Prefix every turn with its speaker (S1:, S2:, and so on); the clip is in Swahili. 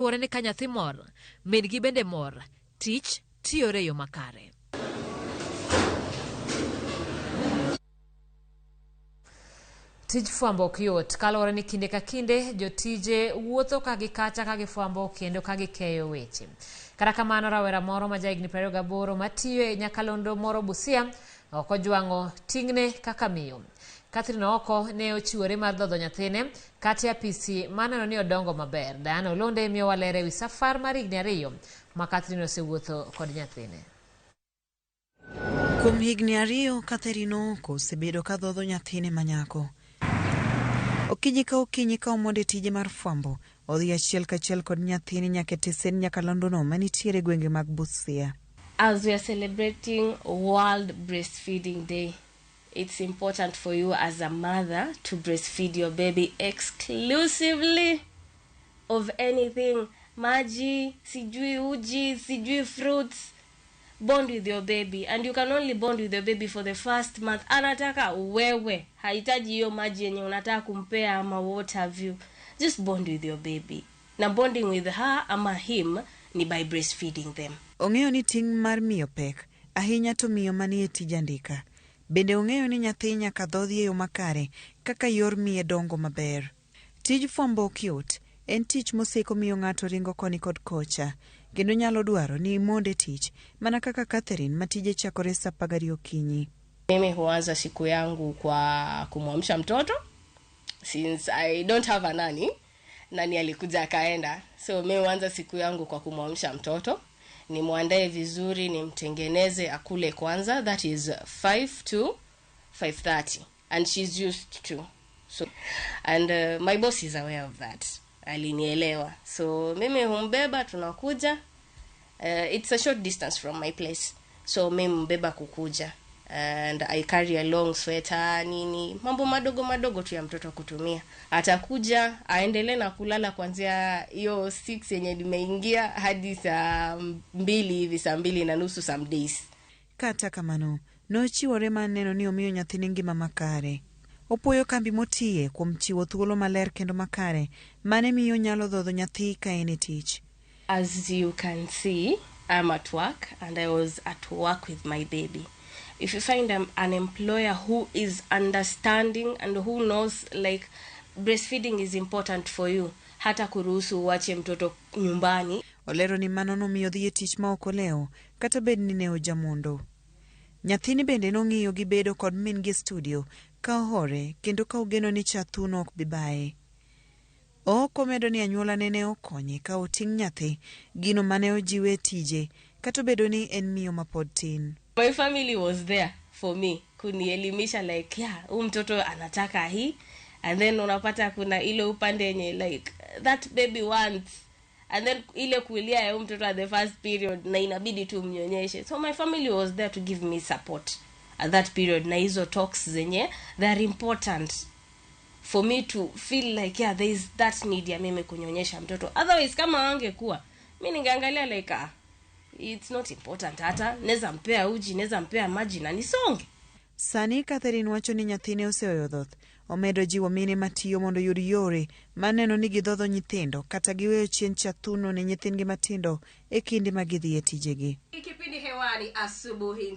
S1: Orene ka nyathi mor, min gi bende mor, tich tiyore yo makare. Tij fwambo ok yot, kalore ni kinde ka kinde jotije wuotho ka gikacha ka gifwambo kendo ka gikeyo weche. Kata kamano rawera moro ma ja higni 28 matiyo e nyakalondo moro Busia ok ojwang'o ting'ne kaka miyo. Catherine oko ne ochiwore mar dhodho nyathine kati apisi maneno ni odongo maber. Diana Olonde miyo walere wi safar mar higni 2 ma Catherine osewuotho kod nyathine.
S2: Kuom higni 2 Catherine oko osebedo ka dhodho nyathine manyako. Okinyi ka omonde tije mar fwambo, odhi achiel kachiel kod nyathini nyaka tesen nyakalondo no manitiere gwenge mag Busia.
S3: As we are celebrating World Breastfeeding Day, it's important for you as a mother to breastfeed your baby exclusively of anything. Maji, sijui uji, sijui fruits. Bond with your baby, and you can only bond with your baby for the first month. Anataka wewe, haitaji hiyo maji yenye unataka kumpea ama what have you. Just bond with your baby. Na bonding with her ama him ni by breastfeeding them.
S2: Ong'eyo ni ting' mar miyo pek, ahinya to miyo manie tij andika. Bende ong'eyo ni nyathi nyaka dhodhi e yo makare kaka yor miye dongo maber. Tij fwambo ok yot, en tich moseko miyo ng'ato ringo koni kod kocha. Kendo nyalo dwaro ni imonde tich, mana kaka Catherine matije chakore saa 10 okinyi.
S3: Mimi huanza siku yangu kwa kumwamsha mtoto, since I don't have a nanny. Nani alikuja akaenda. So mimi huanza siku yangu kwa kumwamsha mtoto. Nimwandae vizuri, nimtengeneze akule kwanza. That is 5 to 5:30. And she's used to. So, and my boss is aware of that. Alinielewa. So mimi humbeba tunakuja. It's a short distance from my place. So mimi humbeba kukuja. And I carry a long sweater, nini. Mambo madogo tu ya mtoto kutumia. Atakuja, aendelee na kulala kuanzia hiyo 6 yenye nimeingia hadi saa 2 hivi, saa 2:30 some days.
S2: Kata kamano, nochiwore maneno ni omiyo nyathini ngima makare. Opoyo kambi motiye kuom chiwo thuolo maler kendo makare, mane miyo nyalo dhodho nyathi ka en e tich.
S3: As you can see, I'm at work and I was at work with my baby. If you find an employer who is understanding and who knows like breastfeeding is important for you, hata kuruhusu uache mtoto nyumbani.
S2: Olero ni mano nomiyo dhi e tich ma ok olewo, kata bed ni ne ojamondo. Nyathini bende nong'iyo gi bedo kod min gi studio, ka ohore kendo ka ogeno ni chathuno ok bibaye. Oko medo ni anyuola ne okonye ka oting' nyathi, gino mane ojiwe tije, kato bedo ni en miyo mapod tin.
S3: My family was there for me, kunielimisha like, yeah, mtoto anataka hii, and then unapata kuna ile upande yenye like, that baby wants, and then ile kulia ya mtoto at the first period, na inabidi tu mnyonyeshe. So my family was there to give me support at that period, na hizo talks zenye, they are important for me to feel like, yeah, there is that need ya mimi kunyonyesha mtoto. Otherwise, kama wangekuwa, mimi ningeangalia like, it's not important hata, neza mpea uji, neza mpea maji na nisonge.
S2: Sani Catherine wacho ni nyathine oseoyo dhoth, omedo jiwo mine matiyo mondo yud yore maneno ni gidhodho nyithindo kata giweyo chien chathuno ne nyithindgi matindo e kinde ma gidhi e tijegi.
S1: Kipindi hewani asubuhi.